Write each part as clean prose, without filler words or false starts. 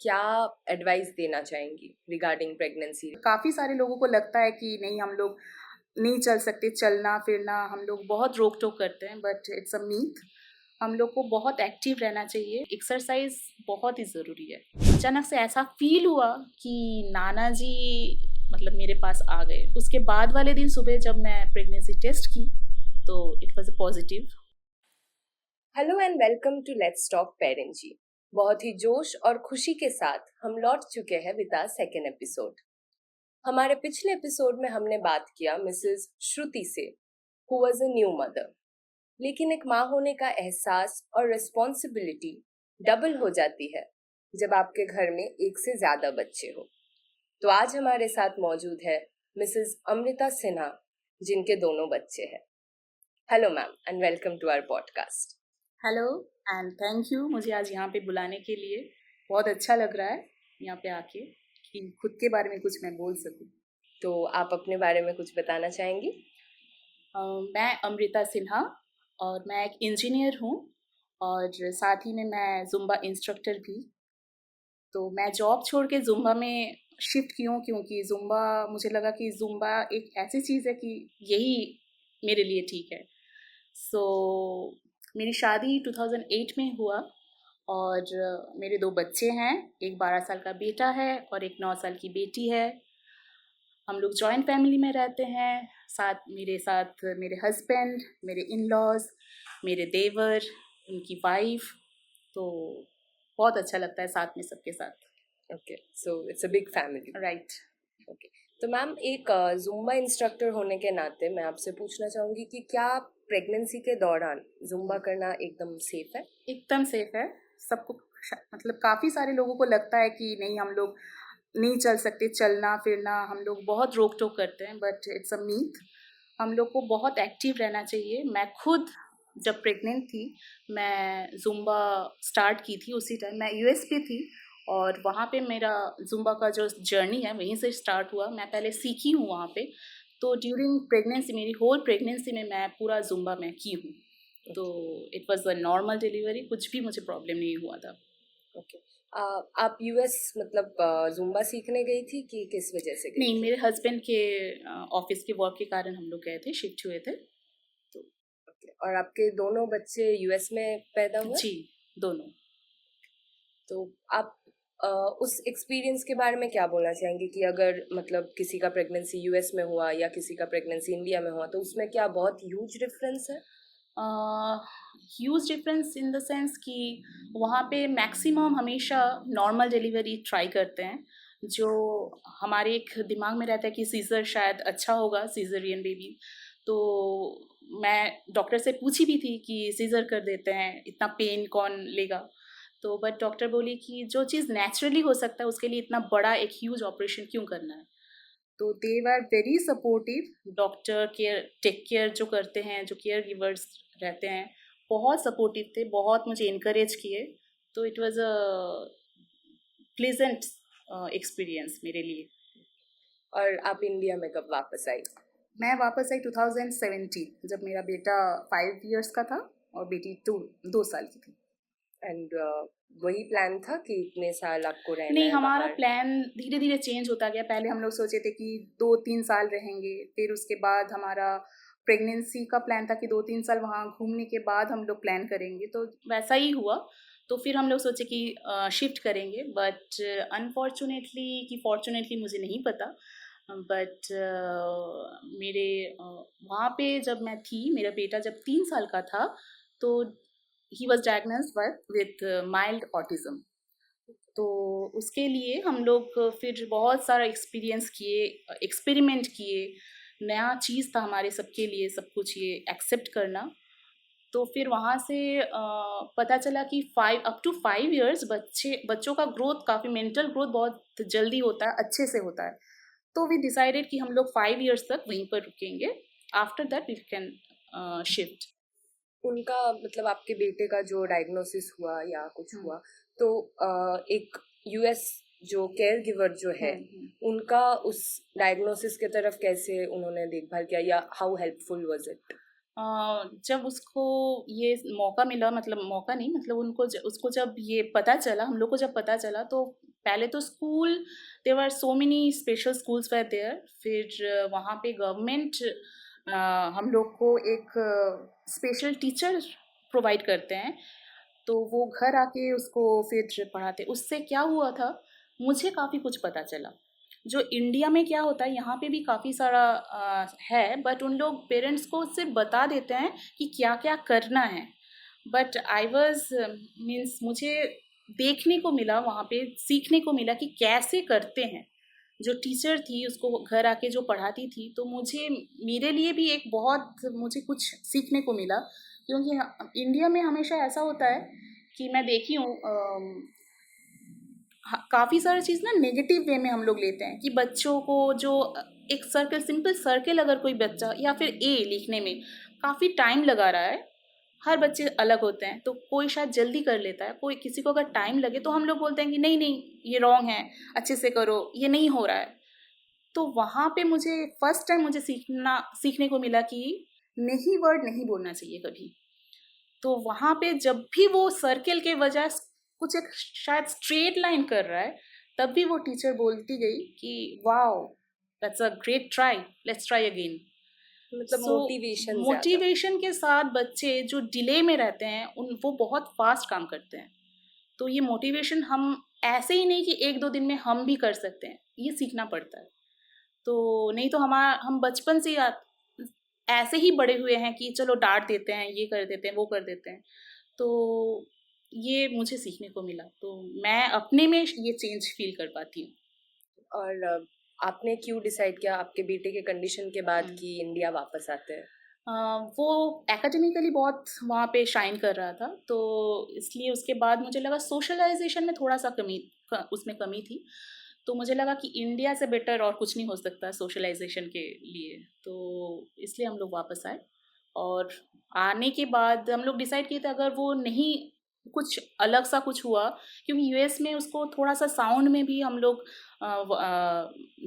क्या एडवाइस देना चाहेंगी रिगार्डिंग प्रेगनेंसी? काफ़ी सारे लोगों को लगता है कि नहीं, हम लोग नहीं चल सकते, चलना फिरना हम लोग बहुत रोक टोक करते हैं, बट इट्स अ मीथ। हम लोग को बहुत एक्टिव रहना चाहिए, एक्सरसाइज बहुत ही ज़रूरी है। अचानक से ऐसा फील हुआ कि नाना जी मतलब मेरे पास आ गए। उसके बाद वाले दिन सुबह जब मैं प्रेगनेंसी टेस्ट की तो it was positive. Hello and welcome to let's talk parent ji. बहुत ही जोश और खुशी के साथ हम लौट चुके हैं विद आवर सेकेंड एपिसोड। हमारे पिछले एपिसोड में हमने बात किया मिसेस श्रुति से, who was a new mother. लेकिन एक माँ होने का एहसास और रिस्पॉन्सिबिलिटी डबल हो जाती है जब आपके घर में एक से ज्यादा बच्चे हो। तो आज हमारे साथ मौजूद है मिसेस अमृता सिन्हा, जिनके दोनों बच्चे हैं। Hello ma'am and welcome to our podcast. Hello and thank you, मुझे आज यहाँ पे बुलाने के लिए। बहुत अच्छा लग रहा है यहाँ पे आके कि खुद के बारे में कुछ मैं बोल सकूँ। तो आप अपने बारे में कुछ बताना चाहेंगी? मैं अमृता सिन्हा और मैं एक इंजीनियर हूँ और साथ ही में मैं ज़ुम्बा इंस्ट्रक्टर भी। तो मैं जॉब छोड़ के ज़ुम्बा में शिफ्ट की हूँ क्योंकि ज़ुम्बा, मुझे लगा कि ज़ुम्बा एक ऐसी चीज़ है कि यही मेरे लिए ठीक है। सो मेरी शादी 2008 में हुआ और मेरे 2 बच्चे हैं। एक 12 साल का बेटा है और एक 9 साल की बेटी है। हम लोग जॉइंट फैमिली में रहते हैं। साथ मेरे हस्बैंड, मेरे इन-लॉज़, मेरे देवर, उनकी वाइफ़। तो बहुत अच्छा लगता है साथ में सबके साथ। Okay, so it's a big family. Right. Okay, तो मैम एक ज़ुम्बा इंस्ट्रक्टर होने के नाते मैं आपसे पूछना चाहूँगी कि क्या प्रेगनेंसी के दौरान ज़ुम्बा करना एकदम सेफ है? एकदम सेफ है। सबको मतलब काफ़ी सारे लोगों को लगता है कि नहीं, हम लोग नहीं चल सकते, चलना फिरना हम लोग बहुत रोक टोक करते हैं, बट इट्स अ मीथ। हम लोग को बहुत एक्टिव रहना चाहिए। मैं खुद जब प्रेग्नेंट थी, मैं ज़ुम्बा स्टार्ट की थी। उसी टाइम मैं यूएस पे थी और वहाँ पे मेरा ज़ुम्बा का जो जर्नी है वहीं से स्टार्ट हुआ। मैं पहले सीखी हूँ वहाँ पे। तो ड्यूरिंग प्रेगनेंसी, मेरी होल प्रेगनेंसी में मैं पूरा ज़ुम्बा मैं की हूँ। तो it was a normal delivery, कुछ भी मुझे प्रॉब्लम नहीं हुआ था। ओके, आप यूएस मतलब ज़ुम्बा सीखने गई थी कि किस वजह से गई नहीं, थी? मेरे हस्बैंड के ऑफ़िस के वर्क के कारण हम लोग गए थे, शिफ्ट हुए थे। तो ओके, और आपके दोनों बच्चे यूएस में पैदा हुए? जी, दोनों। तो आप उस एक्सपीरियंस के बारे में क्या बोलना चाहेंगे कि अगर मतलब किसी का प्रेगनेंसी यूएस में हुआ या किसी का प्रेगनेंसी इंडिया में हुआ तो उसमें क्या बहुत ह्यूज डिफरेंस है? Huge difference in the sense कि वहाँ पे मैक्सिमम हमेशा नॉर्मल डिलीवरी ट्राई करते हैं। जो हमारे एक दिमाग में रहता है कि सीज़र शायद अच्छा होगा, सीज़रियन बेबी। तो मैं डॉक्टर से पूछी भी थी कि सीज़र कर देते हैं, इतना पेन कौन लेगा? तो बट डॉक्टर बोली कि जो चीज़ नेचुरली हो सकता है उसके लिए इतना बड़ा एक ह्यूज ऑपरेशन क्यों करना है? तो they were very supportive. Doctor take care जो करते हैं, जो केयर गिवर्स रहते हैं, बहुत सपोर्टिव थे, बहुत मुझे इनकरेज किए। तो it was a pleasant experience मेरे लिए। और आप इंडिया में कब वापस आई? मैं वापस आई 2017 जब मेरा बेटा 5 इयर्स का था और बेटी 2 साल की थी। एंड वही प्लान था कि इतने साल आपको रहना नहीं, है हमारा बाहर? प्लान धीरे धीरे चेंज होता गया। पहले हम लोग सोचे थे कि 2-3 साल रहेंगे, फिर उसके बाद हमारा प्रेगनेंसी का प्लान था कि 2-3 साल वहाँ घूमने के बाद हम लोग प्लान करेंगे, तो वैसा ही हुआ। तो फिर हम लोग सोचे कि शिफ्ट करेंगे, बट अनफॉर्चुनेटली कि फॉर्चुनेटली मुझे नहीं पता, बट मेरे वहाँ पे जब मैं थी, मेरा बेटा जब 3 साल का था तो he was diagnosed with mild autism. तो उसके लिए हम लोग फिर बहुत सारा एक्सपीरियंस किए, एक्सपेरिमेंट किए। नया चीज़ था हमारे सबके लिए, सब कुछ ये एक्सेप्ट करना। तो फिर वहाँ से पता चला कि 5 up to 5 years बच्चों का ग्रोथ, काफ़ी मेंटल ग्रोथ बहुत जल्दी होता है, अच्छे से होता है। तो वी डिसाइडेड कि हम लोग 5 years तक वहीं पर रुकेंगे। After that we can shift. उनका मतलब आपके बेटे का जो डायग्नोसिस हुआ या कुछ हम्म हुआ तो एक यूएस जो केयर गिवर जो है हम्म। उनका उस डायग्नोसिस के तरफ कैसे उन्होंने देखभाल किया या हाउ हेल्पफुल वाज इट? जब उसको ये मौका मिला, मतलब मौका नहीं, मतलब उसको जब ये पता चला, हम लोग को जब पता चला, तो पहले तो school, there were so many special schools were there. फिर वहाँ पे गवर्नमेंट हम लोग को एक स्पेशल टीचर प्रोवाइड करते हैं, तो वो घर आके उसको फिर पढ़ाते। उससे क्या हुआ था, मुझे काफ़ी कुछ पता चला। जो इंडिया में क्या होता है, यहाँ पे भी काफ़ी सारा है, बट उन लोग पेरेंट्स को सिर्फ बता देते हैं कि क्या क्या करना है। बट आई वॉज मीन्स मुझे देखने को मिला, वहाँ पे सीखने को मिला कि कैसे करते हैं। जो टीचर थी उसको घर आके जो पढ़ाती थी, तो मुझे, मेरे लिए भी एक बहुत मुझे कुछ सीखने को मिला। क्योंकि इंडिया में हमेशा ऐसा होता है कि मैं देखी हूँ, काफ़ी सारी चीज़ ना नेगेटिव वे में हम लोग लेते हैं कि बच्चों को जो एक सर्कल, सिंपल सर्कल, अगर कोई बच्चा या फिर ए लिखने में काफ़ी टाइम लगा रहा है, हर बच्चे अलग होते हैं, तो कोई शायद जल्दी कर लेता है, कोई किसी को अगर टाइम लगे तो हम लोग बोलते हैं कि नहीं नहीं ये रॉन्ग है, अच्छे से करो, ये नहीं हो रहा है। तो वहाँ पे मुझे फर्स्ट टाइम मुझे सीखने को मिला कि नहीं वर्ड नहीं बोलना चाहिए कभी। तो वहाँ पे जब भी वो सर्किल के बजाय कुछ एक शायद स्ट्रेट लाइन कर रहा है, तब भी वो टीचर बोलती गई कि wow, that's a great try, let's try again. मतलब सो मोटिवेशन ज्यादा। मोटिवेशन के साथ बच्चे जो डिले में रहते हैं उन वो बहुत फास्ट काम करते हैं। तो ये मोटिवेशन हम ऐसे ही नहीं कि एक दो दिन में हम भी कर सकते हैं, ये सीखना पड़ता है। तो नहीं तो हम बचपन से ऐसे ही बड़े हुए हैं कि चलो डांट देते हैं, ये कर देते हैं, वो कर देते हैं। तो ये मुझे सीखने को मिला, तो मैं अपने में ये चेंज फील कर पाती हूँ। और आपने क्यों डिसाइड किया आपके बेटे के कंडीशन के बाद हम्म। कि इंडिया वापस आते हैं? वो एकेडमिकली बहुत वहाँ पे शाइन कर रहा था, तो इसलिए उसके बाद मुझे लगा सोशलाइजेशन में थोड़ा सा उसमें कमी थी। तो मुझे लगा कि इंडिया से बेटर और कुछ नहीं हो सकता सोशलाइजेशन के लिए, तो इसलिए हम लोग वापस आए। और आने के बाद हम लोग डिसाइड किए थे, अगर वो नहीं कुछ अलग सा कुछ हुआ, क्योंकि यूएस में उसको थोड़ा सा साउंड में भी हम लोग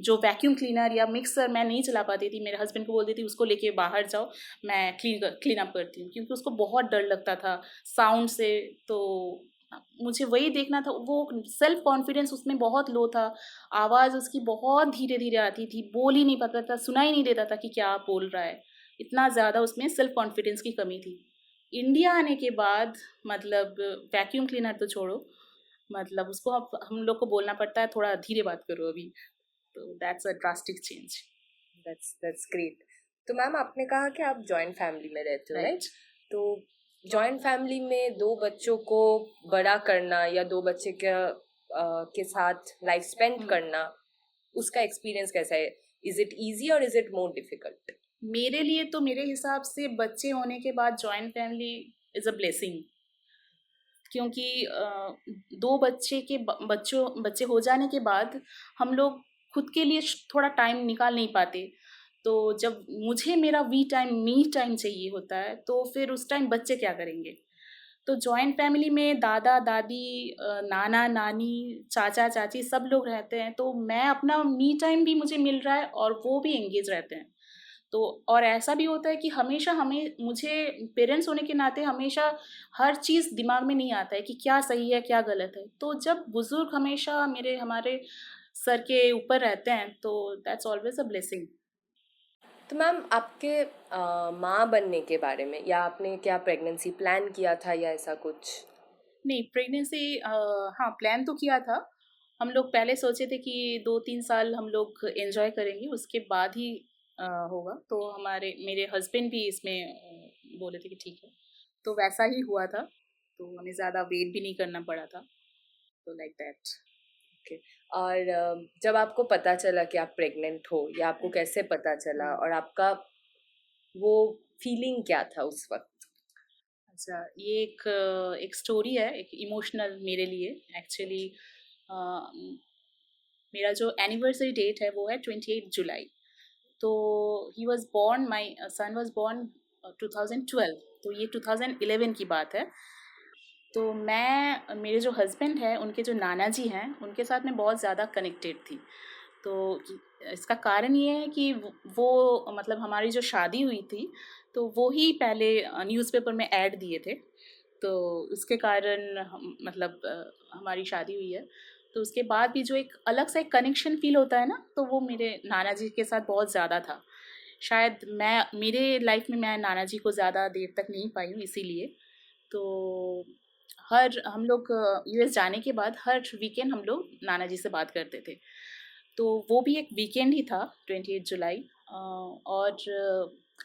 जो वैक्यूम क्लीनर या मिक्सर मैं नहीं चला पाती थी, मेरे हस्बैंड को बोलती थी उसको लेके बाहर जाओ, मैं क्लीन अप करती हूँ, क्योंकि उसको बहुत डर लगता था साउंड से। तो मुझे वही देखना था, वो सेल्फ कॉन्फिडेंस उसमें बहुत लो था, आवाज़ उसकी बहुत धीरे धीरे आती थी, बोल ही नहीं पाता था, सुनाई नहीं देता था कि क्या बोल रहा है, इतना ज़्यादा उसमें सेल्फ कॉन्फिडेंस की कमी थी। इंडिया आने के बाद मतलब वैक्यूम क्लीनर तो छोड़ो, मतलब उसको अब हम लोग को बोलना पड़ता है थोड़ा धीरे बात करो अभी। तो that's a drastic change. That's great. तो मैम आपने कहा कि आप जॉइंट फैमिली में रहते हो, राइट? राइट। तो जॉइंट फैमिली में दो बच्चों को बड़ा करना या दो बच्चे के साथ लाइफ स्पेंड करना, उसका एक्सपीरियंस कैसा है? इज इट इजी और इज इट मोर डिफिकल्ट? मेरे लिए तो मेरे हिसाब से बच्चे होने के बाद joint family is a blessing. क्योंकि दो बच्चे हो जाने के बाद हम लोग खुद के लिए थोड़ा टाइम निकाल नहीं पाते। तो जब मुझे मेरा मी टाइम चाहिए होता है, तो फिर उस टाइम बच्चे क्या करेंगे? तो जॉइंट फैमिली में दादा दादी, नाना नानी, चाचा चाची सब लोग रहते हैं, तो मैं अपना मी टाइम भी मुझे मिल रहा है और वो भी एंगेज रहते हैं। तो और ऐसा भी होता है कि हमेशा मुझे पेरेंट्स होने के नाते हमेशा हर चीज़ दिमाग में नहीं आता है कि क्या सही है क्या गलत है। तो जब बुजुर्ग हमेशा हमारे सर के ऊपर रहते हैं, तो दैट्स ऑलवेज अ ब्लेसिंग। तो मैम आपके माँ बनने के बारे में, या आपने क्या प्रेगनेंसी प्लान किया था या ऐसा कुछ? नहीं, प्रेगनेंसी हाँ प्लान तो किया था। हम लोग पहले सोचे थे कि 2-3 साल हम लोग एंजॉय करेंगे, उसके बाद ही होगा। तो मेरे हस्बैंड भी इसमें बोले थे कि ठीक है, तो वैसा ही हुआ था। तो हमें ज़्यादा वेट भी नहीं करना पड़ा था, तो लाइक दैट। ओके। और जब आपको पता चला कि आप प्रेग्नेंट हो, या आपको कैसे पता चला, और आपका वो फीलिंग क्या था उस वक्त? अच्छा, ये एक स्टोरी है, एक इमोशनल मेरे लिए एक्चुअली। मेरा जो एनिवर्सरी डेट है वो है 28 जुलाई। तो he was born, my son was born 2012, तो ये 2011 की बात है। तो मैं, मेरे जो हस्बैंड हैं उनके जो नाना जी हैं उनके साथ मैं बहुत ज़्यादा कनेक्टेड थी। तो इसका कारण ये है कि वो मतलब हमारी जो शादी हुई थी, तो वो ही पहले न्यूज़पेपर में ऐड दिए थे। तो उसके कारण मतलब हमारी शादी हुई है। तो उसके बाद भी जो एक अलग सा एक कनेक्शन फ़ील होता है ना, तो वो मेरे नाना जी के साथ बहुत ज़्यादा था। शायद मेरे लाइफ़ में मैं नाना जी को ज़्यादा देर तक नहीं पाई हूँ इसीलिए। तो हर हम लोग यूएस जाने के बाद हर वीकेंड हम लोग नाना जी से बात करते थे। तो वो भी एक वीकेंड ही था 28 जुलाई, और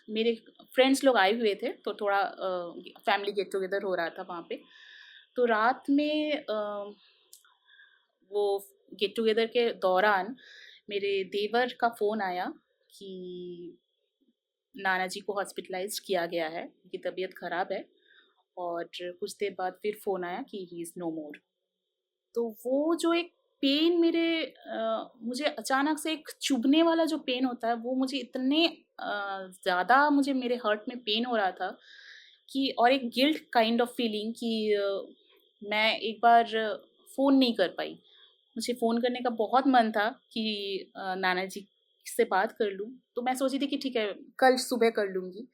मेरे फ्रेंड्स लोग आए हुए थे, तो थोड़ा फैमिली गेट टुगेदर हो रहा था वहाँ पे। तो रात में वो गेट टुगेदर के दौरान मेरे देवर का फ़ोन आया कि नाना जी को हॉस्पिटलाइज़्ड किया गया है, उनकी तबीयत ख़राब है, और कुछ देर बाद फिर फ़ोन आया कि ही इज़ नो मोर। तो वो जो एक पेन मुझे अचानक से एक चुभने वाला जो पेन होता है, वो मुझे इतने ज़्यादा मुझे मेरे हार्ट में पेन हो रहा था कि, और एक गिल्ट काइंड ऑफ फीलिंग कि मैं एक बार फ़ोन नहीं कर पाई। मुझे फ़ोन करने का बहुत मन था कि नाना जी से बात कर लूँ, तो मैं सोची थी कि ठीक है, कल सुबह कर लूँगी।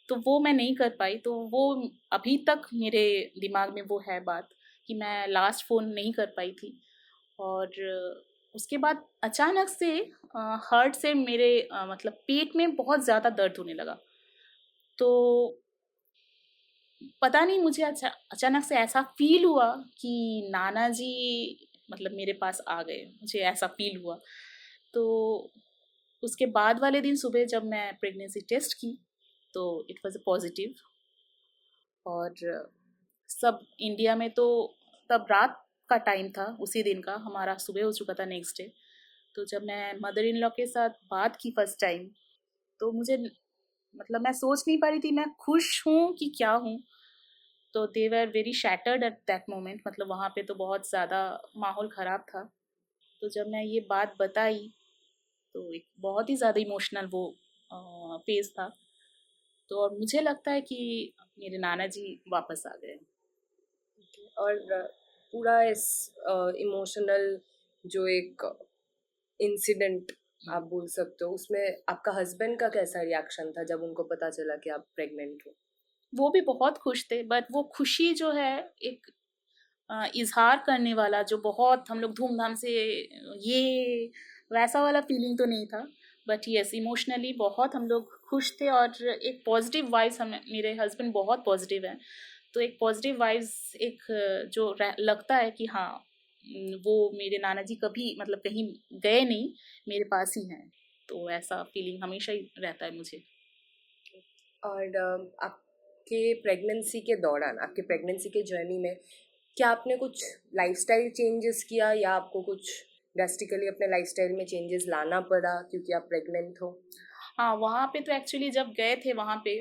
तो वो मैं नहीं कर पाई, तो वो अभी तक मेरे दिमाग में वो है बात कि मैं लास्ट फ़ोन नहीं कर पाई थी। और उसके बाद अचानक से हार्ट से मेरे मतलब पेट में बहुत ज़्यादा दर्द होने लगा। तो पता नहीं, मुझे अचानक से ऐसा फ़ील हुआ कि नाना जी मतलब मेरे पास आ गए, मुझे ऐसा फ़ील हुआ। तो उसके बाद वाले दिन सुबह जब मैं प्रेगनेंसी टेस्ट की, तो इट वाज़ अ पॉज़िटिव। और सब इंडिया में तो तब रात का टाइम था, उसी दिन का हमारा सुबह हो चुका था नेक्स्ट डे। तो जब मैं मदर इन लॉ के साथ बात की फर्स्ट टाइम, तो मुझे मतलब मैं सोच नहीं पा रही थी मैं खुश हूँ कि क्या हूँ। तो they were very shattered at that moment, मतलब वहाँ पे तो बहुत ज़्यादा माहौल ख़राब था। तो जब मैं ये बात बताई, तो एक बहुत ही ज़्यादा इमोशनल वो फेज़ था। तो और मुझे लगता है कि मेरे नाना जी वापस आ गए। और पूरा इस इमोशनल जो एक इंसिडेंट आप बोल सकते हो, उसमें आपका हस्बैंड का कैसा रिएक्शन था जब उनको पता चला कि आप प्रेग्नेंट हो? वो भी बहुत खुश थे, बट वो खुशी जो है एक इज़हार करने वाला, जो बहुत हम लोग धूमधाम से ये वैसा वाला फीलिंग तो नहीं था। बट येस, इमोशनली बहुत हम लोग खुश थे, और एक पॉजिटिव वाइब्स, हमें मेरे हस्बैंड बहुत पॉजिटिव हैं, तो एक पॉजिटिव वाइब्स एक लगता है कि हाँ, वो मेरे नाना जी कभी मतलब कहीं गए नहीं, मेरे पास ही हैं। तो ऐसा फीलिंग हमेशा ही रहता है मुझे। और आपके प्रेगनेंसी के दौरान, आपके प्रेगनेंसी के जर्नी में क्या आपने कुछ लाइफस्टाइल चेंजेस किया, या आपको कुछ ड्रास्टिकली अपने लाइफस्टाइल में चेंजेस लाना पड़ा क्योंकि आप प्रेग्नेंट हो? हाँ, वहाँ पे तो एक्चुअली जब गए थे वहाँ पे,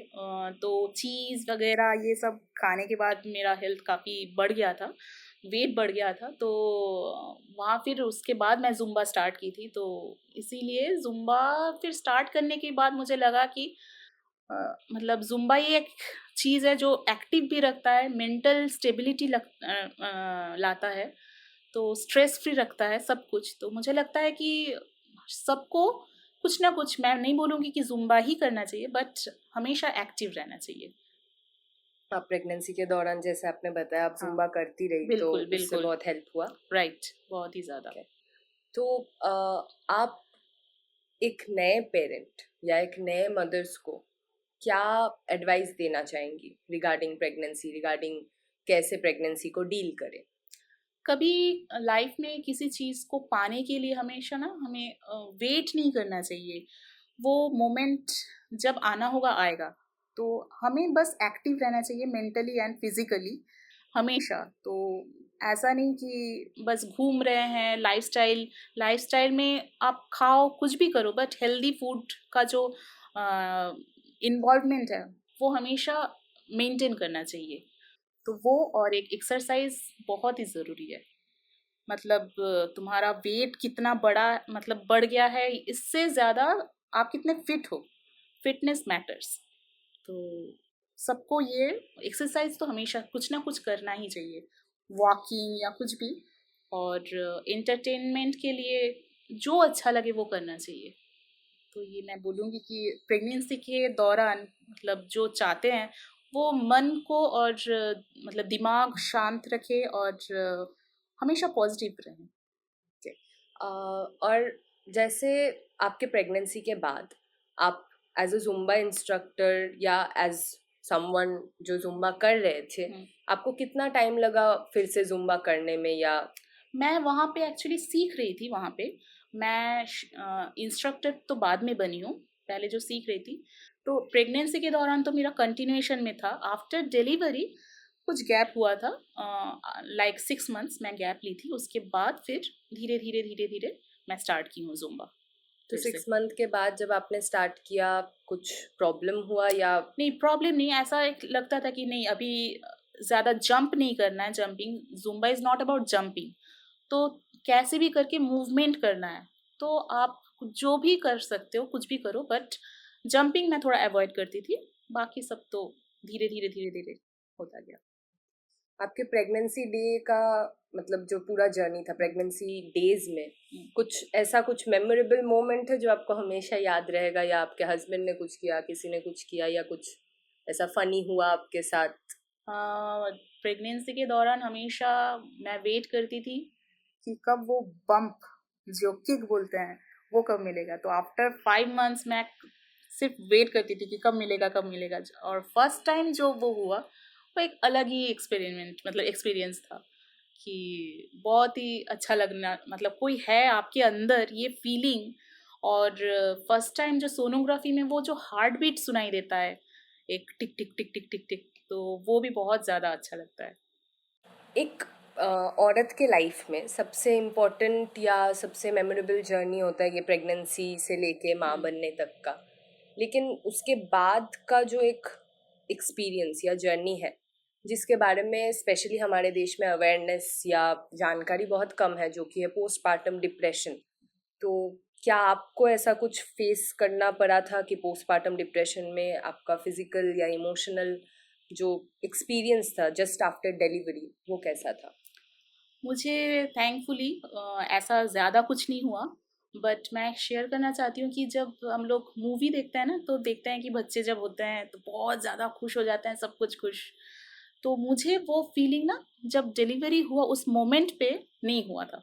तो चीज़ वग़ैरह ये सब खाने के बाद मेरा हेल्थ काफ़ी बढ़ गया था, वेट बढ़ गया था। तो वहाँ फिर उसके बाद मैं ज़ुम्बा स्टार्ट की थी, तो इसीलिए ज़ुम्बा फिर स्टार्ट करने के बाद मुझे लगा कि अ, मतलब ज़ुम्बा ये एक चीज़ है जो एक्टिव भी रखता है, मेंटल स्टेबिलिटी लाता है, तो स्ट्रेस फ्री रखता है सब कुछ। तो मुझे लगता है कि सबको कुछ ना कुछ, मैं नहीं बोलूँगी कि ज़ुम्बा ही करना चाहिए, बट हमेशा एक्टिव रहना चाहिए। आप प्रेगनेंसी के दौरान, जैसे आपने बताया, आप हाँ, ज़ुम्बा करती रही, तो बिल्कुल, उससे बिल्कुल। बहुत हेल्प हुआ? राइट, बहुत ही ज़्यादा। ओके। तो आप एक नए पेरेंट या एक नए मदर्स को क्या एडवाइस देना चाहेंगी रिगार्डिंग प्रेगनेंसी, रिगार्डिंग कैसे प्रेगनेंसी को डील करें? कभी लाइफ में किसी चीज़ को पाने के लिए हमेशा ना हमें वेट नहीं करना चाहिए। वो मोमेंट जब आना होगा आएगा। तो हमें बस एक्टिव रहना चाहिए मेंटली एंड फिज़िकली हमेशा। तो ऐसा नहीं कि बस घूम रहे हैं, लाइफ़स्टाइल में आप खाओ कुछ भी करो, बट हेल्दी फूड का जो इन्वॉल्वमेंट है वो हमेशा मेंटेन करना चाहिए। तो वो और एक एक्सरसाइज़ बहुत ही ज़रूरी है। मतलब तुम्हारा वेट कितना बड़ा मतलब बढ़ गया है, इससे ज़्यादा आप कितने फिट हो, फिटनेस मैटर्स। तो सबको ये एक्सरसाइज तो हमेशा कुछ ना कुछ करना ही चाहिए, वॉकिंग या कुछ भी। और एंटरटेनमेंट के लिए जो अच्छा लगे वो करना चाहिए। तो ये मैं बोलूँगी कि प्रेगनेंसी के दौरान मतलब जो चाहते हैं वो मन को और मतलब दिमाग शांत रखे, और हमेशा पॉजिटिव रहें। और जैसे आपके प्रेगनेंसी के बाद आप एज अ जुम्बा इंस्ट्रक्टर या एज समवन जो जुम्बा कर रहे थे, आपको कितना टाइम लगा फिर से जुम्बा करने में? या मैं वहाँ पे एक्चुअली सीख रही थी वहाँ पे। मैं इंस्ट्रक्टर तो बाद में बनी हूँ, पहले जो सीख रही थी। तो प्रेगनेंसी के दौरान तो मेरा कंटिन्यूएशन में था। आफ्टर डिलीवरी कुछ गैप हुआ था, लाइक 6 मंथ्स मैं गैप ली थी। उसके बाद फिर धीरे धीरे धीरे धीरे मैं स्टार्ट की हूँ जुम्बा तो फिर से। 6 मंथ के बाद जब आपने स्टार्ट किया, कुछ प्रॉब्लम हुआ या? नहीं, प्रॉब्लम नहीं, ऐसा एक लगता था कि नहीं अभी ज़्यादा जंप नहीं करना है। Jumping Zumba is not about jumping, तो कैसे भी करके मूवमेंट करना है। तो आप जो भी कर सकते हो, कुछ भी करो, बट जंपिंग मैं थोड़ा अवॉइड करती थी। बाकी सब तो धीरे धीरे धीरे धीरे होता गया। आपके प्रेगनेंसी डे का मतलब जो पूरा जर्नी था प्रेगनेंसी डेज में, कुछ ऐसा कुछ मेमोरेबल मोमेंट है जो आपको हमेशा याद रहेगा? या आपके हस्बैंड ने कुछ किया, किसी ने कुछ किया, या कुछ ऐसा फनी हुआ आपके साथ? प्रेगनेंसी के दौरान हमेशा मैं वेट करती थी कि कब वो बम्प, जो किक बोलते हैं, वो कब मिलेगा। तो आफ्टर 5 मंथ्स मैं सिर्फ वेट करती थी कि कब मिलेगा कब मिलेगा। और फर्स्ट टाइम जो वो हुआ, वो एक अलग ही एक्सपेरिमेंट मतलब एक्सपीरियंस था कि बहुत ही अच्छा लगना, मतलब कोई है आपके अंदर ये फीलिंग। और फर्स्ट टाइम जो सोनोग्राफी में वो जो हार्ट बीट सुनाई देता है, एक टिक टिक टिक टिक टिक टिक, तो वो भी बहुत ज़्यादा अच्छा लगता है। एक औरत के लाइफ में सबसे इम्पोर्टेंट या सबसे मेमोरेबल जर्नी होता है ये प्रेगनेंसी से लेके माँ बनने तक का। लेकिन उसके बाद का जो एक एक्सपीरियंस या जर्नी है जिसके बारे में स्पेशली हमारे देश में अवेयरनेस या जानकारी बहुत कम है, जो कि है पोस्टपार्टम डिप्रेशन। तो क्या आपको ऐसा कुछ फेस करना पड़ा था कि पोस्टपार्टम डिप्रेशन में आपका फिजिकल या इमोशनल जो एक्सपीरियंस था जस्ट आफ्टर डिलीवरी वो कैसा था? मुझे थैंकफुली ऐसा ज़्यादा कुछ नहीं हुआ, बट मैं शेयर करना चाहती हूँ कि जब हम लोग मूवी देखते हैं ना, तो देखते हैं कि बच्चे जब होते हैं तो बहुत ज़्यादा खुश हो जाते हैं, सब कुछ खुश। तो मुझे वो फीलिंग ना, जब डिलीवरी हुआ उस मोमेंट पे नहीं हुआ था।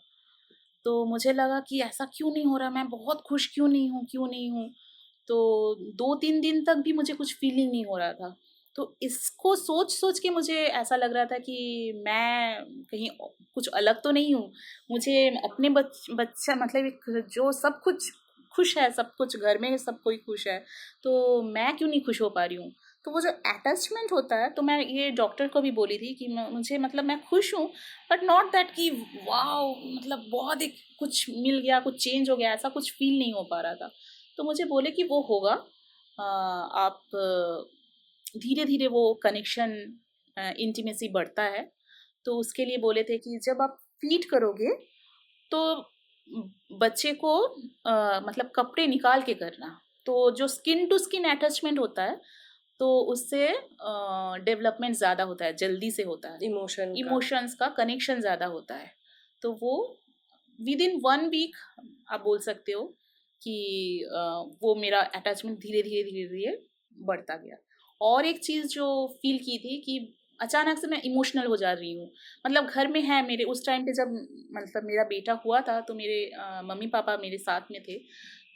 तो मुझे लगा कि ऐसा क्यों नहीं हो रहा, मैं बहुत खुश क्यों नहीं हूँ, क्यों नहीं हूँ। तो 2-3 दिन तक भी मुझे कुछ फीलिंग नहीं हो रहा था। तो इसको सोच-सोच के मुझे ऐसा लग रहा था कि मैं कहीं कुछ अलग तो नहीं हूँ। मुझे अपने बच्चा मतलब एक जो सब कुछ खुश है, सब कुछ घर में सब कोई खुश है, तो मैं क्यों नहीं खुश हो पा रही हूँ। तो वो जो अटैचमेंट होता है, तो मैं ये डॉक्टर को भी बोली थी कि मुझे मतलब मैं खुश हूँ, बट नॉट दैट कि वाओ मतलब बहुत एक कुछ मिल गया, कुछ चेंज हो गया, ऐसा कुछ फील नहीं हो पा रहा था। तो मुझे बोले कि वो होगा, आप धीरे धीरे वो कनेक्शन, इंटीमेसी बढ़ता है। तो उसके लिए बोले थे कि जब आप फीड करोगे तो बच्चे को मतलब कपड़े निकाल के करना, तो जो स्किन टू स्किन अटैचमेंट होता है, तो उससे डेवलपमेंट ज़्यादा होता है, जल्दी से होता है, इमोशंस का कनेक्शन ज़्यादा होता है। तो वो विद इन 1 वीक आप बोल सकते हो कि वो मेरा अटैचमेंट धीरे धीरे धीरे धीरे बढ़ता गया। और एक चीज़ जो फील की थी कि अचानक से मैं इमोशनल हो जा रही हूँ। मतलब घर में है मेरे, उस टाइम पे जब मतलब मेरा बेटा हुआ था, तो मेरे मम्मी पापा मेरे साथ में थे।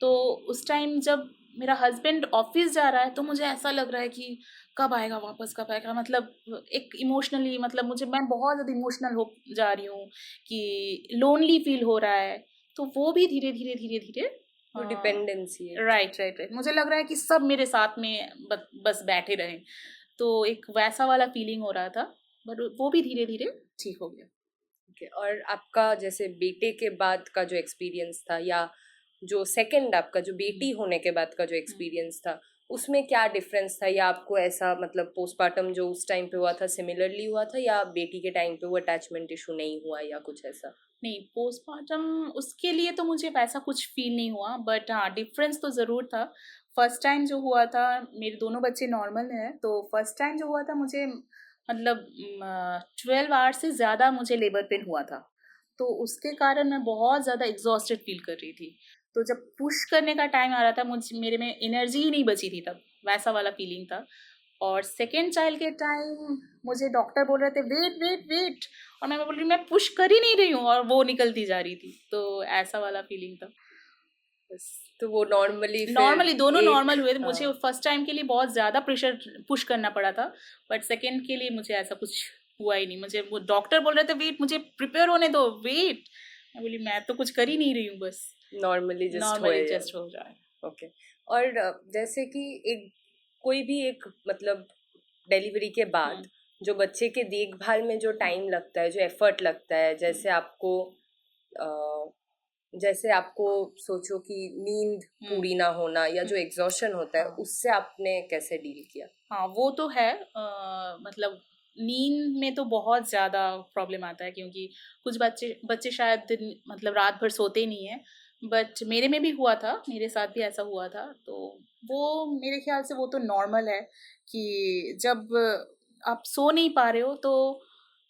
तो उस टाइम जब मेरा हस्बैंड ऑफिस जा रहा है, तो मुझे ऐसा लग रहा है कि कब आएगा वापस, कब आएगा, मतलब एक इमोशनली, मतलब मुझे मैं बहुत ज़्यादा इमोशनल हो जा रही हूँ कि लोनली फील हो रहा है। तो वो भी धीरे धीरे धीरे धीरे वो डिपेंडेंसी है। राइट राइट राइट, मुझे लग रहा है कि सब मेरे साथ में बस बैठे रहें। तो एक वैसा वाला फीलिंग हो रहा था, बट वो भी धीरे धीरे ठीक हो गया। Okay, और आपका जैसे बेटे के बाद का जो एक्सपीरियंस था या जो सेकंड आपका जो बेटी होने के बाद का जो एक्सपीरियंस था, उसमें क्या डिफरेंस था? या आपको ऐसा मतलब पोस्टपार्टम जो उस टाइम पे हुआ था सिमिलरली हुआ था, या बेटी के टाइम पे वो अटैचमेंट इशू नहीं हुआ या कुछ ऐसा? नहीं, पोस्टमार्टम उसके लिए तो मुझे वैसा कुछ फील नहीं हुआ, बट हाँ डिफरेंस तो ज़रूर था। फर्स्ट टाइम जो हुआ था, मेरे दोनों बच्चे नॉर्मल हैं, तो फर्स्ट टाइम जो हुआ था मुझे मतलब 12 आवर्स से ज़्यादा मुझे लेबर पेन हुआ था। तो उसके कारण मैं बहुत ज़्यादा एग्जॉस्टेड फील कर रही थी। तो जब पुश करने का टाइम आ रहा था, मुझे मेरे में एनर्जी ही नहीं बची थी तब, वैसा वाला फीलिंग था। और सेकेंड चाइल्ड के टाइम मुझे डॉक्टर बोल रहे थे वेट वेट वेट, और मैं बोल रही मैं पुश कर ही नहीं रही हूँ और वो निकलती जा रही थी, तो ऐसा वाला फीलिंग था बस। तो वो नॉर्मली नॉर्मली फिर दोनों एक, नॉर्मल हुए थे, मुझे हाँ, फर्स्ट टाइम के लिए बहुत ज़्यादा प्रेशर पुश करना पड़ा था, बट सेकेंड के लिए मुझे ऐसा कुछ हुआ ही नहीं। मुझे वो डॉक्टर बोल रहे थे वेट, मुझे प्रिपेयर होने दो, वेट, मैं बोली मैं तो कुछ कर ही नहीं रही हूँ, बस नॉर्मली जस्ट नॉर्मली होए। जस्ट हो जाए। ओके। और जैसे कि एक कोई भी एक मतलब डिलीवरी के बाद हम्म जो बच्चे के देखभाल में जो टाइम लगता है, जो एफर्ट लगता है, जैसे आपको सोचो कि नींद हम्म पूरी ना होना या जो हम्म, एग्जॉशन होता है, हाँ उससे आपने कैसे डील किया? हाँ वो तो है, मतलब नींद में तो बहुत ज़्यादा प्रॉब्लम आता है, क्योंकि कुछ बच्चे बच्चे शायद मतलब रात भर सोते ही नहीं है, बट मेरे में भी हुआ था, मेरे साथ भी ऐसा हुआ था, तो वो मेरे ख्याल से वो तो नॉर्मल है कि जब आप सो नहीं पा रहे हो तो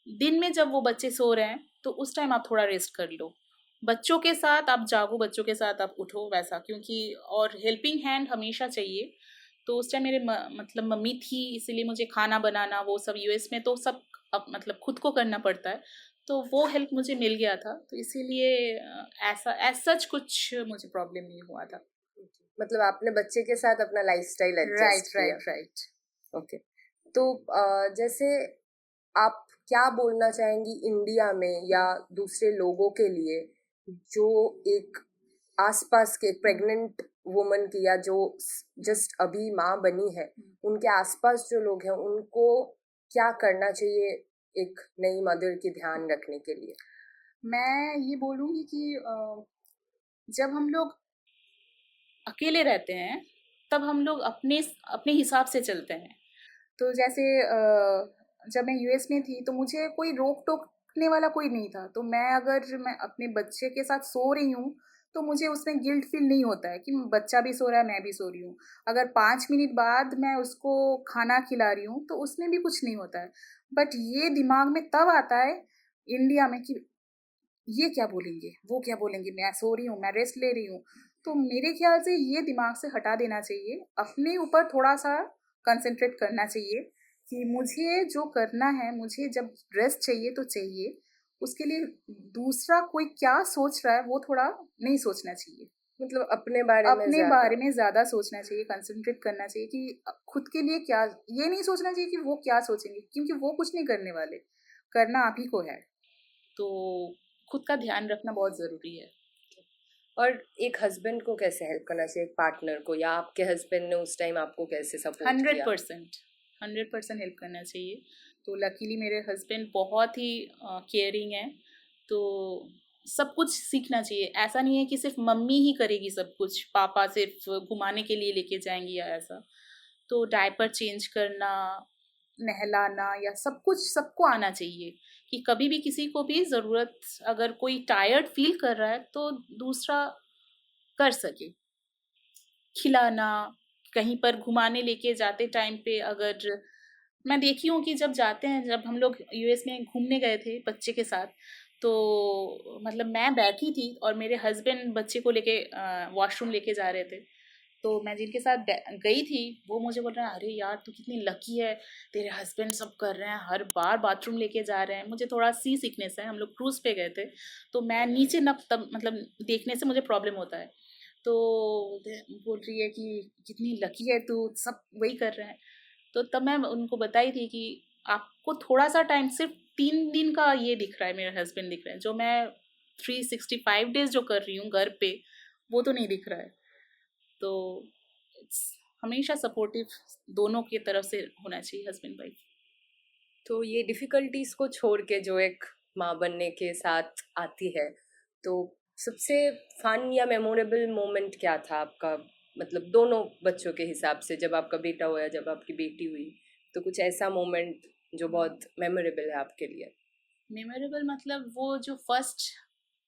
दिन में जब वो बच्चे सो रहे हैं तो उस टाइम आप थोड़ा रेस्ट कर लो, बच्चों के साथ आप जागो, बच्चों के साथ आप उठो वैसा, क्योंकि और हेल्पिंग हैंड हमेशा चाहिए। तो उस टाइम मेरे मतलब मम्मी थी, इसीलिए मुझे खाना बनाना वो सब, यूएस में तो सब अब मतलब खुद को करना पड़ता है, तो वो हेल्प मुझे मिल गया था, तो इसीलिए ऐसा एज सच कुछ मुझे प्रॉब्लम नहीं हुआ था। मतलब आपने बच्चे के साथ अपना लाइफस्टाइल एडजस्ट राइट किया। Right right. ओके। तो जैसे आप क्या बोलना चाहेंगी इंडिया में या दूसरे लोगों के लिए जो एक आसपास के प्रेग्नेंट वुमन की या जो जस्ट अभी माँ बनी है, उनके आसपास जो लोग हैं उनको क्या करना चाहिए एक नई मदर की ध्यान रखने के लिए? मैं ये बोलूँगी कि जब हम लोग अकेले रहते हैं तब हम लोग अपने अपने हिसाब से चलते हैं, तो जैसे जब मैं यूएस में थी तो मुझे कोई रोक टोकने वाला कोई नहीं था, तो मैं अपने बच्चे के साथ सो रही हूँ तो मुझे उसमें गिल्ट फील नहीं होता है कि बच्चा भी सो रहा है मैं भी सो रही हूँ। अगर 5 मिनट बाद मैं उसको खाना खिला रही हूँ तो उसमें भी कुछ नहीं होता है, बट ये दिमाग में तब आता है इंडिया में कि ये क्या बोलेंगे, वो क्या बोलेंगे, मैं सो रही हूँ, मैं रेस्ट ले रही हूँ। तो मेरे ख्याल से ये दिमाग से हटा देना चाहिए, अपने ऊपर थोड़ा-सा कंसंट्रेट करना चाहिए कि मुझे जो करना है, मुझे जब रेस्ट चाहिए तो चाहिए, उसके लिए दूसरा कोई क्या सोच रहा है वो थोड़ा नहीं सोचना चाहिए। मतलब अपने बारे में अपने ज्यादा। बारे में ज़्यादा सोचना चाहिए, कंसंट्रेट करना चाहिए कि खुद के लिए क्या, ये नहीं सोचना चाहिए कि वो क्या सोचेंगे, क्योंकि वो कुछ नहीं करने वाले, करना आप ही को है। तो खुद का ध्यान रखना बहुत ज़रूरी है। और एक हस्बैंड को कैसे हेल्प करना चाहिए, एक पार्टनर को, या आपके हस्बैंड ने उस टाइम आपको कैसे सपोर्ट हंड्रेड किया? परसेंट 100% हेल्प करना चाहिए। तो लकीली मेरे हस्बैंड बहुत ही केयरिंग है, तो सब कुछ सीखना चाहिए, ऐसा नहीं है कि सिर्फ मम्मी ही करेगी सब कुछ, पापा सिर्फ घुमाने के लिए लेके जाएंगी या ऐसा। तो डायपर चेंज करना, नहलाना या सब कुछ सबको आना चाहिए, कि कभी भी किसी को भी ज़रूरत, अगर कोई टायर्ड फील कर रहा है तो दूसरा कर सके, खिलाना, कहीं पर घुमाने लेके जाते टाइम पे, अगर मैं देखी हूँ कि जब जाते हैं, जब हम लोग यूएस में घूमने गए थे बच्चे के साथ, तो मतलब मैं बैठी थी और मेरे हस्बैंड बच्चे को लेके वॉशरूम लेके जा रहे थे, तो मैं जिनके साथ गई थी वो मुझे बोल रहे हैं अरे यार तू कितनी लकी है, तेरे हस्बैंड सब कर रहे हैं, हर बार बाथरूम लेके जा रहे हैं। मुझे थोड़ा सी सिकनेस है, हम लोग क्रूज़ पे गए थे, तो मैं नीचे न तब मतलब देखने से मुझे प्रॉब्लम होता है, तो बोल रही है कि कितनी लकी है तू, सब वही कर रहे हैं। तो तब मैं उनको बताई थी कि आपको थोड़ा सा टाइम, सिर्फ 3 दिन का ये दिख रहा है, मेरे हस्बैंड दिख रहे हैं, जो मैं 365 डेज जो कर रही हूँ घर पे, वो तो नहीं दिख रहा है। तो it's हमेशा सपोर्टिव दोनों की तरफ से होना चाहिए, हस्बैंड वाइफ। तो ये डिफिकल्टीज को छोड़ के जो एक माँ बनने के साथ आती है, तो सबसे फन या मेमोरेबल मोमेंट क्या था आपका, मतलब दोनों बच्चों के हिसाब से, जब आपका बेटा हुआ या जब आपकी बेटी हुई, तो कुछ ऐसा मोमेंट जो बहुत मेमोरेबल है आपके लिए? मेमोरेबल मतलब वो जो फर्स्ट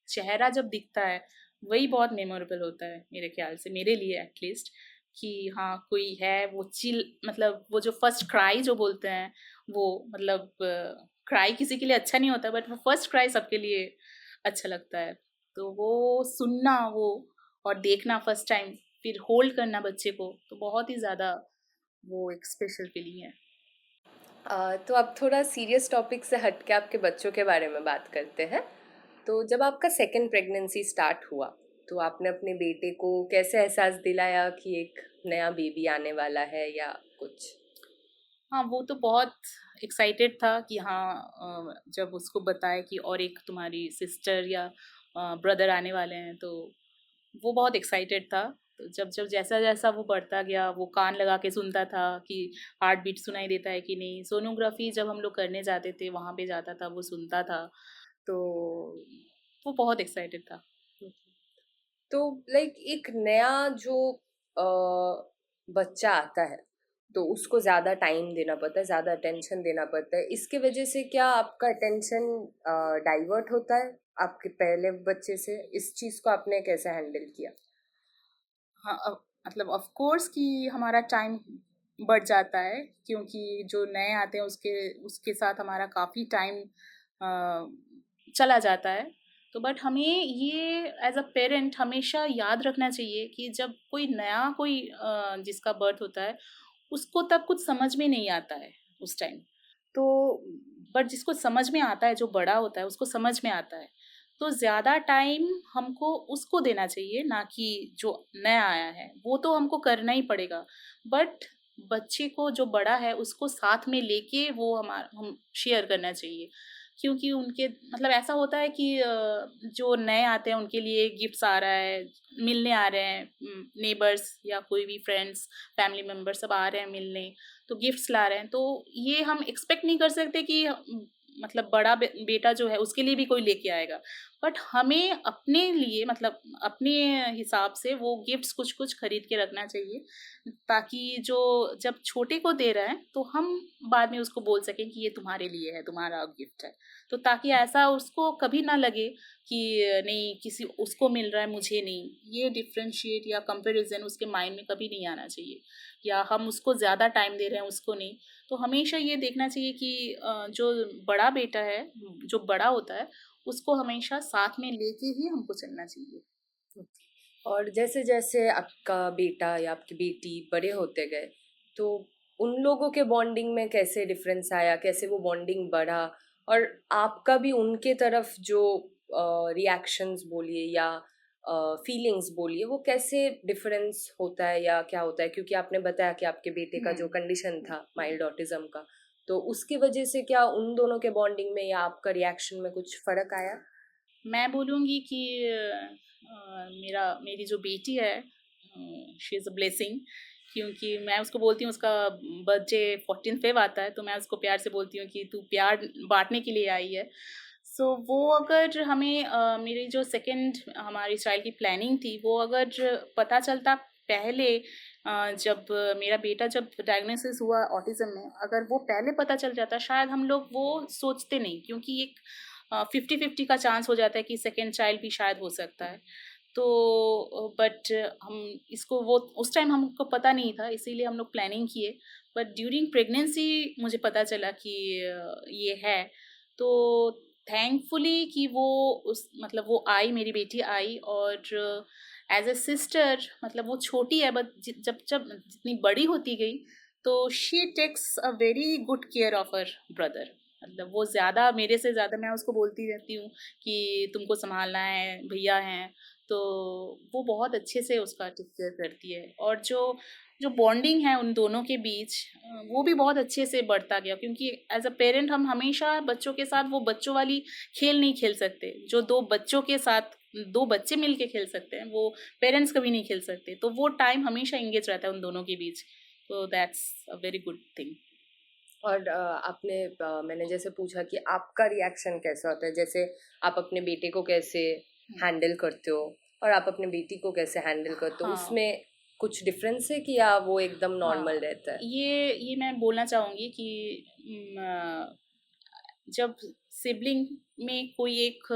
चेहरा जब दिखता है वही बहुत मेमोरेबल होता है मेरे ख्याल से, मेरे लिए एटलीस्ट, कि हाँ कोई है वो चिल, मतलब वो जो फर्स्ट क्राई जो बोलते हैं, वो मतलब क्राई किसी के लिए अच्छा नहीं होता, बट वो फर्स्ट क्राई सबके लिए अच्छा लगता है। तो वो सुनना वो और देखना फर्स्ट टाइम, फिर होल्ड करना बच्चे को, तो बहुत ही ज़्यादा वो एक स्पेशल फीलिंग है। तो अब थोड़ा सीरियस टॉपिक से हट के आपके बच्चों के बारे में बात करते हैं। तो जब आपका सेकंड प्रेगनेंसी स्टार्ट हुआ, तो आपने अपने बेटे को कैसे एहसास दिलाया कि एक नया बेबी आने वाला है या कुछ? हाँ, वो तो बहुत एक्साइटेड था कि हाँ, जब उसको बताया कि और एक तुम्हारी सिस्टर या ब्रदर आने वाले हैं, तो वो बहुत एक्साइटेड था। तो जब जब जैसा जैसा वो बढ़ता गया, वो कान लगा के सुनता था कि हार्ट बीट सुनाई देता है कि नहीं। सोनोग्राफी जब हम लोग करने जाते थे, वहाँ पे जाता था, वो सुनता था। तो वो बहुत एक्साइटेड था। तो लाइक एक नया जो अ, बच्चा आता है, तो उसको ज़्यादा टाइम देना पड़ता है, ज़्यादा अटेंशन देना पड़ता है। इसके वजह से क्या आपका अटेंशन डाइवर्ट होता है आपके पहले बच्चे से? इस चीज़ को आपने कैसे हैंडल किया? हाँ, मतलब ऑफ कोर्स कि हमारा टाइम बढ़ जाता है, क्योंकि जो नए आते हैं उसके उसके साथ हमारा काफ़ी टाइम चला जाता है। तो बट हमें ये एज अ पेरेंट हमेशा याद रखना चाहिए कि जब कोई नया कोई जिसका बर्थ होता है, उसको तब कुछ समझ में नहीं आता है उस टाइम। तो बट जिसको समझ में आता है, जो बड़ा होता है उसको समझ में आता है। तो ज़्यादा टाइम हमको उसको देना चाहिए, ना कि जो नया आया है, वो तो हमको करना ही पड़ेगा। बट बच्चे को जो बड़ा है उसको साथ में लेके वो हम शेयर करना चाहिए। क्योंकि उनके मतलब ऐसा होता है कि जो नए आते हैं उनके लिए गिफ्ट्स आ रहा है, मिलने आ रहे हैं, नेबर्स या कोई भी फ्रेंड्स, फैमिली मेंबर सब आ रहे हैं मिलने, तो गिफ्ट्स ला रहे हैं। तो ये हम एक्सपेक्ट नहीं कर सकते कि मतलब बड़ा बेटा जो है उसके लिए भी कोई लेके आएगा। बट हमें अपने लिए मतलब अपने हिसाब से वो गिफ्ट्स कुछ कुछ खरीद के रखना चाहिए, ताकि जो जब छोटे को दे रहे हैं तो हम बाद में उसको बोल सकें कि ये तुम्हारे लिए है, तुम्हारा गिफ्ट है। तो ताकि ऐसा उसको कभी ना लगे कि नहीं किसी उसको मिल रहा है मुझे नहीं। ये डिफरेंशिएट या कंपैरिजन उसके माइंड में कभी नहीं आना चाहिए, या हम उसको ज़्यादा टाइम दे रहे हैं उसको नहीं। तो हमेशा ये देखना चाहिए कि जो बड़ा बेटा है, जो बड़ा होता है, उसको हमेशा साथ में लेके ही हमको चलना चाहिए। और जैसे जैसे आपका बेटा या आपकी बेटी बड़े होते गए, तो उन लोगों के बॉन्डिंग में कैसे डिफरेंस आया, कैसे वो बॉन्डिंग बढ़ा? और आपका भी उनके तरफ जो रिएक्शंस बोलिए या फीलिंग्स बोलिए, वो कैसे डिफरेंस होता है या क्या होता है? क्योंकि आपने बताया कि आपके बेटे का जो हम्म। कंडीशन था माइल्ड ऑटिज्म का, तो उसकी वजह से क्या उन दोनों के बॉन्डिंग में या आपका रिएक्शन में कुछ फर्क आया? मैं बोलूँगी कि मेरी जो बेटी है, शी इज़ अ ब्लेसिंग। क्योंकि मैं उसको बोलती हूँ, उसका बर्थडे 14 फेब आता है, तो मैं उसको प्यार से बोलती हूँ कि तू प्यार बांटने के लिए आई है। सो वो अगर हमें मेरी जो सेकंड हमारी चाइल्ड की प्लानिंग थी, वो अगर पता चलता पहले, जब मेरा बेटा जब डायग्नोसिस हुआ ऑटिज्म में, अगर वो पहले पता चल जाता, शायद हम लोग वो सोचते नहीं। क्योंकि एक 50-50 का चांस हो जाता है कि सेकंड चाइल्ड भी शायद हो सकता है। तो बट हम इसको वो उस टाइम हमको पता नहीं था, इसीलिए हम लोग प्लानिंग किए। बट ड्यूरिंग प्रेगनेंसी मुझे पता चला कि ये है। तो थैंकफुली कि वो उस मतलब वो आई, मेरी बेटी आई। और एज अ सिस्टर मतलब वो छोटी है, बट जब जब जितनी बड़ी होती गई, तो she takes a very good care of her brother. मतलब वो ज़्यादा मेरे से ज़्यादा, मैं उसको बोलती रहती हूँ कि तुमको संभालना है, भैया हैं। तो वो बहुत अच्छे से उसका टेक केयर करती है। और जो जो बॉन्डिंग है उन दोनों के बीच, वो भी बहुत अच्छे से बढ़ता गया। क्योंकि एज अ पेरेंट हम हमेशा बच्चों के साथ वो बच्चों वाली खेल नहीं खेल सकते, जो दो बच्चों के साथ दो बच्चे मिल के खेल सकते हैं, वो पेरेंट्स कभी नहीं खेल सकते। तो वो टाइम हमेशा इंगेज रहता है उन दोनों के बीच। तो that's a very good thing. और मैंने जैसे पूछा कि आपका रिएक्शन कैसा होता है, जैसे आप अपने बेटे को कैसे हैंडल करते हो और आप अपने बेटी को कैसे हैंडल करते हो, हाँ, उसमें कुछ डिफरेंस है कि या वो एकदम नॉर्मल हाँ, रहता है? ये मैं बोलना चाहूँगी कि जब सिबलिंग में कोई एक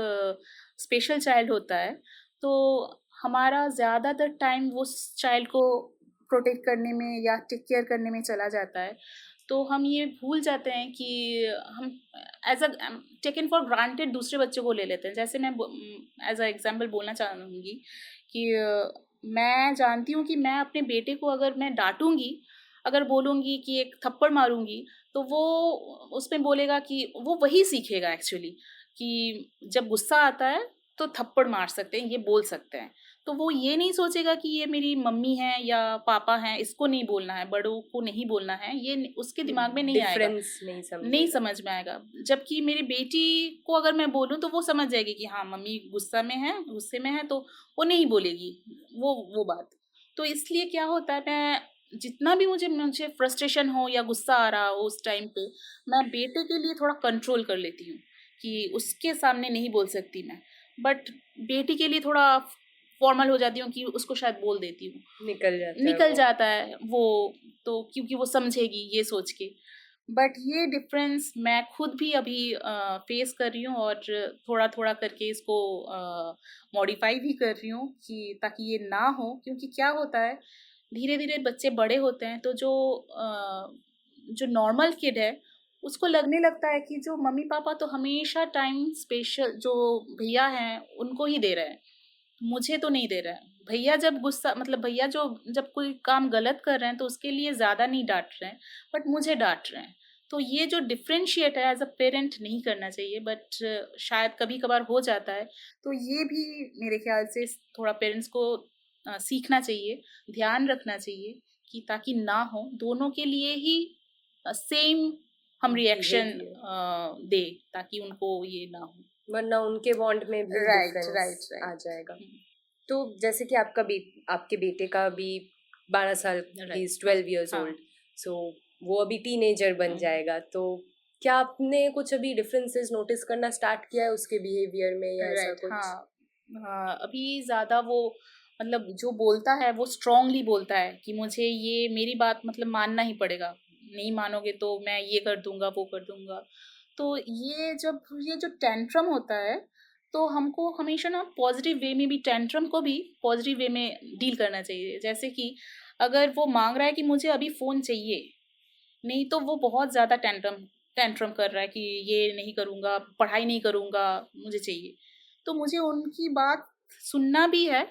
स्पेशल चाइल्ड होता है, तो हमारा ज़्यादातर टाइम वो उस चाइल्ड को प्रोटेक्ट करने में या टेक केयर करने में चला जाता है। तो हम ये भूल जाते हैं कि हम as a taken for granted दूसरे बच्चों को ले लेते हैं। जैसे मैं एज़ अ एग्ज़ाम्पल बोलना चाहूँगी कि मैं जानती हूँ कि मैं अपने बेटे को अगर मैं डाँटूँगी, अगर बोलूँगी कि एक थप्पड़ मारूँगी, तो वो उसमें बोलेगा कि वो वही सीखेगा एक्चुअली, कि जब गुस्सा आता है तो थप्पड़ मार सकते हैं, ये बोल सकते हैं। तो वो ये नहीं सोचेगा कि ये मेरी मम्मी है या पापा हैं, इसको नहीं बोलना है, बड़ों को नहीं बोलना है, ये उसके दिमाग में नहीं आएगा, डिफरेंस नहीं नहीं समझेगा। समझ में आएगा। जबकि मेरी बेटी को अगर मैं बोलूँ तो वो समझ जाएगी कि हाँ, मम्मी गुस्से में है, तो वो नहीं बोलेगी वो बात। तो इसलिए क्या होता है, मैं जितना भी मुझे फ्रस्ट्रेशन हो या गुस्सा आ रहा हो उस टाइम पे, मैं बेटे के लिए थोड़ा कंट्रोल कर लेती हूँ कि उसके सामने नहीं बोल सकती मैं, बट बेटी के लिए थोड़ा फॉर्मल हो जाती हूँ कि उसको शायद बोल देती हूँ, निकल जाता है वो, तो क्योंकि वो समझेगी ये सोच के। बट ये डिफरेंस मैं खुद भी अभी फेस कर रही हूँ, और थोड़ा थोड़ा करके इसको मॉडिफाई भी कर रही हूँ कि ताकि ये ना हो, क्योंकि क्या होता है, धीरे धीरे बच्चे बड़े होते हैं, तो जो नॉर्मल किड है उसको लगने लगता है कि जो मम्मी पापा तो हमेशा टाइम स्पेशल जो भैया हैं उनको ही दे रहे हैं, मुझे तो नहीं दे रहा है। भैया जब गुस्सा मतलब भैया जो जब कोई काम गलत कर रहे हैं तो उसके लिए ज़्यादा नहीं डांट रहे हैं, बट मुझे डांट रहे हैं। तो ये जो डिफरेंशिएट है एज अ पेरेंट नहीं करना चाहिए, बट शायद कभी कभार हो जाता है। तो ये भी मेरे ख्याल से थोड़ा पेरेंट्स को सीखना चाहिए, ध्यान रखना चाहिए कि ताकि ना हो, दोनों के लिए ही सेम हम रिएक्शन दे, ताकि उनको ये ना हो, वरना उनके बॉन्ड में भी राइट डिफरेंस राइट आ जाएगा। तो जैसे कि आपके बेटे का भी 12 साल, ही इज 12 इयर्स ओल्ड, सो वो अभी टीनेजर बन जाएगा, तो क्या आपने कुछ अभी डिफरेंसेस नोटिस करना स्टार्ट किया है उसके बिहेवियर में या ऐसा कुछ? हाँ, अभी ज़्यादा वो मतलब जो बोलता है वो स्ट्रांगली बोलता है कि मुझे ये मेरी बात मतलब मानना ही पड़ेगा, नहीं मानोगे तो मैं ये कर दूंगा वो कर दूंगा। तो ये जो टेंट्रम होता है, तो हमको हमेशा ना पॉजिटिव वे में भी टेंट्रम को भी पॉजिटिव वे में डील करना चाहिए। जैसे कि अगर वो मांग रहा है कि मुझे अभी फ़ोन चाहिए, नहीं तो वो बहुत ज़्यादा टेंट्रम टेंट्रम कर रहा है कि ये नहीं करूँगा, पढ़ाई नहीं करूँगा, मुझे चाहिए। तो मुझे उनकी बात सुनना भी है,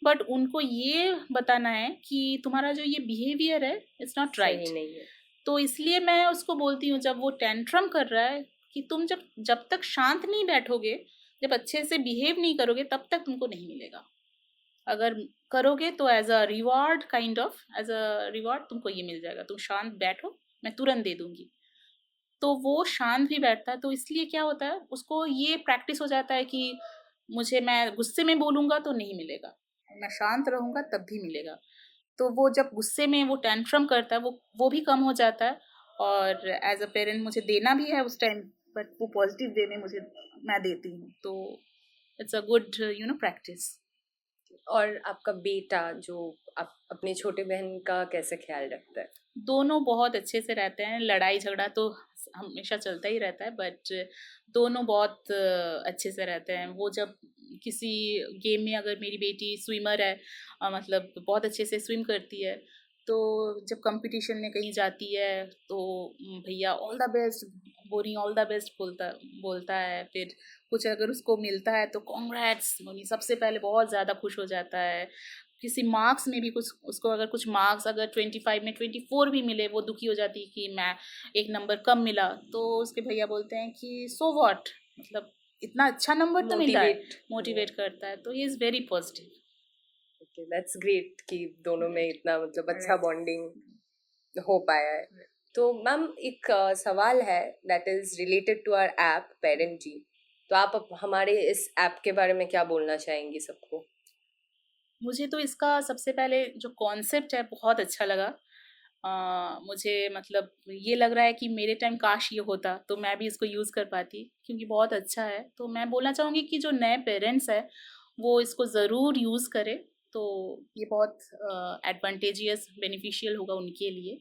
बट उनको ये बताना है कि तुम्हारा जो ये बिहेवियर है इट्स नॉट राइट। सही नहीं है। तो इसलिए मैं उसको बोलती हूँ, जब वो टेंट्रम कर रहा है, कि तुम जब तक शांत नहीं बैठोगे, जब अच्छे से बिहेव नहीं करोगे, तब तक तुमको नहीं मिलेगा। अगर करोगे तो एज अ रिवॉर्ड तुमको ये मिल जाएगा, तुम शांत बैठो, मैं तुरंत दे दूंगी। तो वो शांत भी बैठता है, तो इसलिए क्या होता है, उसको ये प्रैक्टिस हो जाता है कि मैं गुस्से में बोलूंगा तो नहीं मिलेगा, मैं शांत रहूंगा तब भी मिलेगा। तो वो जब गुस्से में वो टेंट्रम करता है, वो भी कम हो जाता है, और एज अ पेरेंट मुझे देना भी है उस टाइम, बट वो पॉजिटिव वे में मैं देती हूँ, तो इट्स अ गुड प्रैक्टिस। और आपका बेटा जो आप अपने छोटे बहन का कैसे ख्याल रखता है? दोनों बहुत अच्छे से रहते हैं, लड़ाई झगड़ा तो हमेशा चलता ही रहता है, बट दोनों बहुत अच्छे से रहते हैं। वो जब किसी गेम में, अगर मेरी बेटी स्विमर है, मतलब बहुत अच्छे से स्विम करती है, तो जब कंपटीशन में कहीं जाती है तो भैया all the best, Boni all the best बोलता है। फिर कुछ अगर उसको मिलता है तो कॉन्ग्रेट्स बोनी सबसे पहले बहुत ज़्यादा खुश हो जाता है। किसी मार्क्स में भी कुछ उसको अगर कुछ मार्क्स अगर 25 में 24 भी मिले, वो दुखी हो जाती है कि मैं एक नंबर कम मिला, तो उसके भैया बोलते हैं कि सो व्हाट, मतलब इतना अच्छा नंबर तो मिला है, मोटिवेट करता है, तो he is very positive. Okay, that's great कि दोनों में इतना मतलब अच्छा बॉन्डिंग हो पाया है। तो मैम एक सवाल है that is related to our app parent ji, तो आप हमारे इस ऐप के बारे में क्या बोलना चाहेंगी सबको? मुझे तो इसका सबसे पहले जो कॉन्सेप्ट है बहुत अच्छा लगा। मुझे मतलब ये लग रहा है कि मेरे टाइम काश ये होता तो मैं भी इसको यूज़ कर पाती, क्योंकि बहुत अच्छा है। तो मैं बोलना चाहूँगी कि जो नए पेरेंट्स हैं वो इसको ज़रूर यूज़ करें, तो ये बहुत एडवांटेजियस बेनिफिशियल होगा उनके लिए।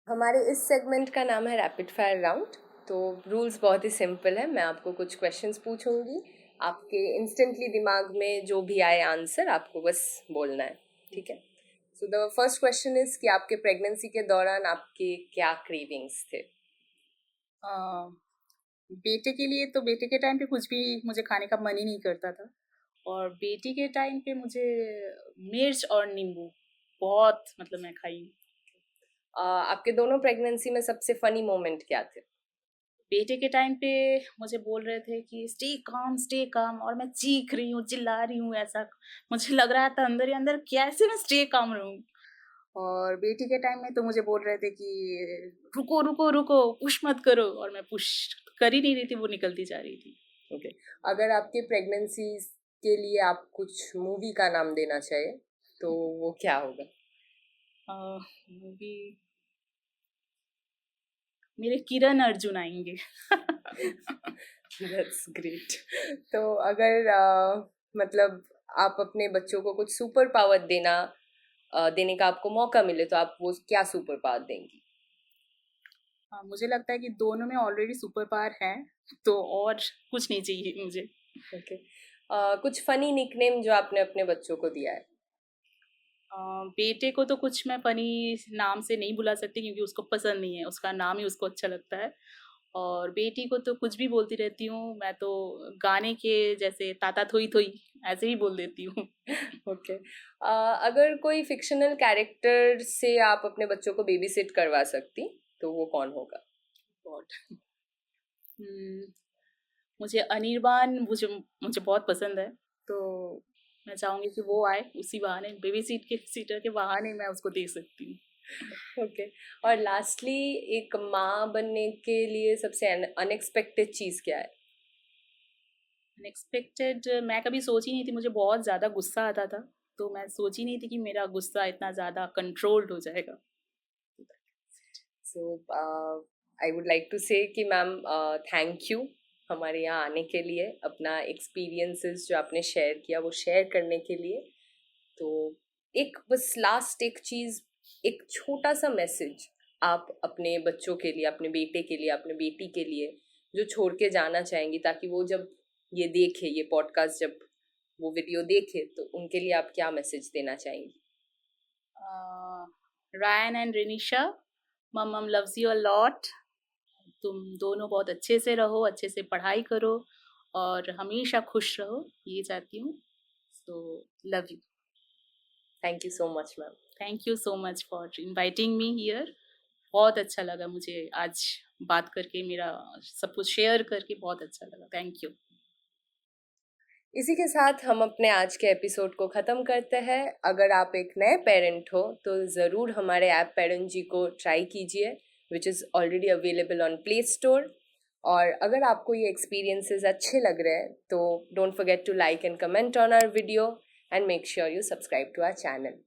हमारे इस सेगमेंट का नाम है रैपिड फायर राउंड। तो रूल्स बहुत ही सिंपल है, मैं आपको कुछ क्वेश्चंस पूछूंगी, आपके इंस्टेंटली दिमाग में जो भी आए आंसर आपको बस बोलना है, ठीक है? So the first question is कि आपके प्रेगनेंसी के दौरान आपके क्या क्रेविंग्स थे? अ, बेटे के लिए तो बेटे के टाइम पे कुछ भी मुझे खाने का मन ही नहीं करता था, और बेटी के टाइम पे मुझे मिर्च और नींबू बहुत, मतलब मैं खाई। आपके दोनों प्रेगनेंसी में सबसे फनी मोमेंट क्या थे? बेटे के टाइम पे मुझे बोल रहे थे कि स्टे काम, और मैं चीख रही हूँ, चिल्ला रही हूँ, ऐसा मुझे लग रहा था अंदर ही अंदर कैसे मैं स्टे काम रहूँ। और बेटी के टाइम में तो मुझे बोल रहे थे कि रुको, रुको, रुको, पुश मत करो, और मैं पुश कर ही नहीं रही थी, वो निकलती जा रही थी। ओके, अगर आपके प्रेगनेंसी के लिए आप कुछ मूवी का नाम देना चाहे तो वो क्या होगा? मूवी मेरे किरण अर्जुन आएंगे। That's great. तो अगर मतलब आप अपने बच्चों को कुछ सुपर पावर देने का आपको मौका मिले तो आप वो क्या सुपर पावर देंगी? मुझे लगता है कि दोनों में ऑलरेडी सुपर पावर है, तो और कुछ नहीं चाहिए मुझे। ओके, कुछ फनी निकनेम जो आपने अपने बच्चों को दिया है? बेटे को तो कुछ मैं फनी नाम से नहीं बुला सकती क्योंकि उसको पसंद नहीं है, उसका नाम ही उसको अच्छा लगता है। और बेटी को तो कुछ भी बोलती रहती हूँ, मैं तो गाने के जैसे ताता थोई थोई ऐसे ही बोल देती हूँ। ओके, अगर कोई फिक्शनल कैरेक्टर से आप अपने बच्चों को बेबी सिट करवा सकती तो वो कौन होगा? गॉड। मुझे अनिर्बान मुझे मुझे बहुत पसंद है, तो मैं चाहूँगी कि वो आए, उसी बहाने बेबी सीटर के बहाने मैं उसको देख सकती हूँ। ओके, और लास्टली एक माँ बनने के लिए सबसे अनएक्सपेक्टेड चीज क्या है? अनएक्सपेक्टेड मैं कभी सोची नहीं थी, मुझे बहुत ज़्यादा गुस्सा आता था, तो मैं सोची नहीं थी कि मेरा गुस्सा इतना ज़्यादा कंट्रोल्ड हो जाएगा। सो आई वुड लाइक टू से कि मैम थैंक यू हमारे यहाँ आने के लिए, अपना एक्सपीरियंसेस जो आपने शेयर किया वो शेयर करने के लिए। तो एक बस लास्ट एक चीज, एक छोटा सा मैसेज आप अपने बच्चों के लिए, अपने बेटे के लिए, अपने बेटी के लिए जो छोड़ के जाना चाहेंगी, ताकि वो जब ये देखे, ये पॉडकास्ट जब वो वीडियो देखे तो उनके लिए आप क्या मैसेज देना चाहेंगी? रायन एंड रिनिशा, मम लव्स यू अ लॉट। तुम दोनों बहुत अच्छे से रहो, अच्छे से पढ़ाई करो और हमेशा खुश रहो, ये चाहती हूँ। So love you. Thank you so much ma'am. Thank you so much for inviting me here. बहुत अच्छा लगा मुझे आज बात करके, मेरा सब कुछ शेयर करके बहुत अच्छा लगा। Thank you. इसी के साथ हम अपने आज के एपिसोड को ख़त्म करते हैं। अगर आप एक नए पेरेंट हो तो ज़रूर हमारे ऐप पेरेंट जी को ट्राई कीजिए, which is already available on play store. और अगर आपको ये एक्सपीरियंसेस अच्छे लग रहे हैं तो don't forget to like and comment on our video and make sure you subscribe to our channel.